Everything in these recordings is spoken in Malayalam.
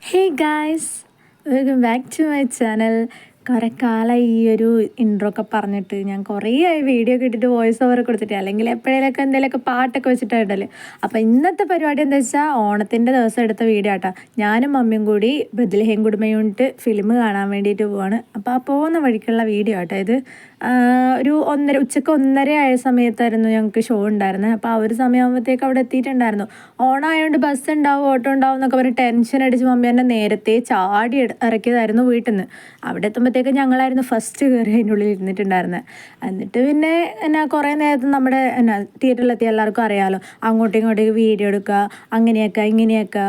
Hey guys, welcome back to my channel. കുറേ കാലമായി ഈ ഒരു ഇൻട്രോ ഒക്കെ പറഞ്ഞിട്ട് ഞാൻ കുറേ ആയി വീഡിയോ ഒക്കെ ഇട്ടിട്ട് വോയിസ് ഓവർ കൊടുത്തിട്ട്, അല്ലെങ്കിൽ എപ്പോഴേലൊക്കെ എന്തെങ്കിലുമൊക്കെ പാട്ടൊക്കെ വെച്ചിട്ടുണ്ടല്ലോ. അപ്പോൾ ഇന്നത്തെ പരിപാടി എന്താ വെച്ചാൽ ഓണത്തിൻ്റെ ദിവസം എടുത്ത വീഡിയോ ആട്ടോ. ഞാനും മമ്മിയും കൂടി ബദൽഹേം കുടുംബ യൂണിറ്റ് ഫിലിം കാണാൻ വേണ്ടിയിട്ട് പോവാണ്. അപ്പോൾ ആ പോകുന്ന വഴിക്കുള്ള വീഡിയോ ആട്ടോ ഇത്. ഒരു ഉച്ചയ്ക്ക് 1:30 ആയ സമയത്തായിരുന്നു ഞങ്ങൾക്ക് ഷോ ഉണ്ടായിരുന്നത്. അപ്പോൾ ആ ഒരു സമയമാകുമ്പോഴത്തേക്ക് അവിടെ എത്തിയിട്ടുണ്ടായിരുന്നു. ഓണം ആയതുകൊണ്ട് ബസ് ഉണ്ടാവും, ഓട്ടോ ഉണ്ടാവും എന്നൊക്കെ പറഞ്ഞ് ടെൻഷൻ അടിച്ച് മമ്മി എന്നെ നേരത്തെ ചാടി ഇറക്കിയതായിരുന്നു വീട്ടിൽ നിന്ന്. അവിടെ എത്തുമ്പോഴത്തേക്ക് ഞങ്ങളായിരുന്നു ഫസ്റ്റ് കയറി അതിൻ്റെ ഉള്ളിൽ ഇരുന്നിട്ടുണ്ടായിരുന്നത്. എന്നിട്ട് പിന്നെ എന്നാ കുറേ നേരത്തെ നമ്മുടെ എന്നാ തിയേറ്ററിലെത്തിയ എല്ലാവർക്കും അറിയാമല്ലോ, അങ്ങോട്ടും ഇങ്ങോട്ടേക്ക് വീഡിയോ എടുക്കുക, അങ്ങനെയൊക്കെ ഇങ്ങനെയൊക്കെ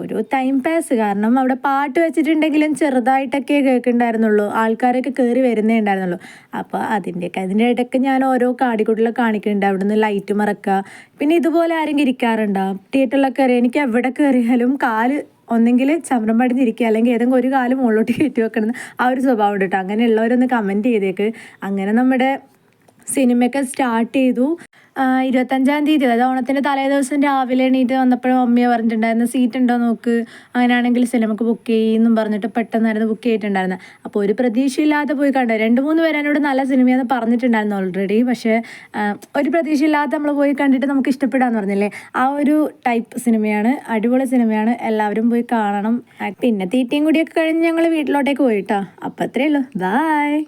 ഒരു ടൈം പാസ്. കാരണം അവിടെ പാട്ട് വെച്ചിട്ടുണ്ടെങ്കിലും ചെറുതായിട്ടൊക്കെ കേൾക്കുന്നുണ്ടായിരുന്നുള്ളൂ, ആൾക്കാരൊക്കെ കയറി വരുന്നേ ഉണ്ടായിരുന്നുള്ളൂ. അപ്പോൾ അതിൻ്റെ ഇടയ്ക്ക് ഞാൻ ഓരോ കാടിക്കൂട്ടിലൊക്കെ കാണിക്കുന്നുണ്ട്. അവിടെ നിന്ന് ലൈറ്റ് മറക്കുക. പിന്നെ ഇതുപോലെ ആരെങ്കിലും ഇരിക്കാറുണ്ടോ തിയേറ്ററിലൊക്കെ? കയറി എനിക്ക് എവിടെ കയറിയാലും കാല് ഒന്നെങ്കിൽ ചമ്രം പടിഞ്ഞിരിക്കുക, അല്ലെങ്കിൽ ഏതെങ്കിലും ഒരു കാല് മുകളിലോട്ട് കയറ്റി വെക്കണം. ആ ഒരു സ്വഭാവം ഉണ്ട് കേട്ടോ. അങ്ങനെയുള്ളവരൊന്ന് കമൻറ്റ് ചെയ്തേക്ക്. അങ്ങനെ നമ്മുടെ സിനിമയൊക്കെ സ്റ്റാർട്ട് ചെയ്തു. 25-ാം തീയതി, അതായത് ഓണത്തിൻ്റെ തലേ ദിവസം രാവിലെ എണീറ്റ് വന്നപ്പോഴും മമ്മിയെ പറഞ്ഞിട്ടുണ്ടായിരുന്നു സീറ്റ് ഉണ്ടോ നോക്ക്, അങ്ങനെയാണെങ്കിൽ സിനിമക്ക് ബുക്ക് ചെയ്യുമെന്നും പറഞ്ഞിട്ട് പെട്ടെന്നായിരുന്നു ബുക്ക് ചെയ്തിട്ടുണ്ടായിരുന്നത്. അപ്പോൾ ഒരു പ്രതീക്ഷയില്ലാതെ പോയി കണ്ടു. 2-3 പേര് എന്നോട് നല്ല സിനിമയെന്ന് പറഞ്ഞിട്ടുണ്ടായിരുന്നു ഓൾറെഡി. പക്ഷേ ഒരു പ്രതീക്ഷയില്ലാതെ നമ്മൾ പോയി കണ്ടിട്ട് നമുക്ക് ഇഷ്ടപ്പെടാമെന്ന് പറഞ്ഞില്ലേ, ആ ഒരു ടൈപ്പ് സിനിമയാണ്. അടിപൊളി സിനിമയാണ്, എല്ലാവരും പോയി കാണണം. പിന്നെ തീറ്റയും കൂടിയൊക്കെ കഴിഞ്ഞ് ഞങ്ങൾ വീട്ടിലോട്ടേക്ക് പോയിട്ടോ. അപ്പോൾ അത്രയേ ഉള്ളൂ. ബായ്.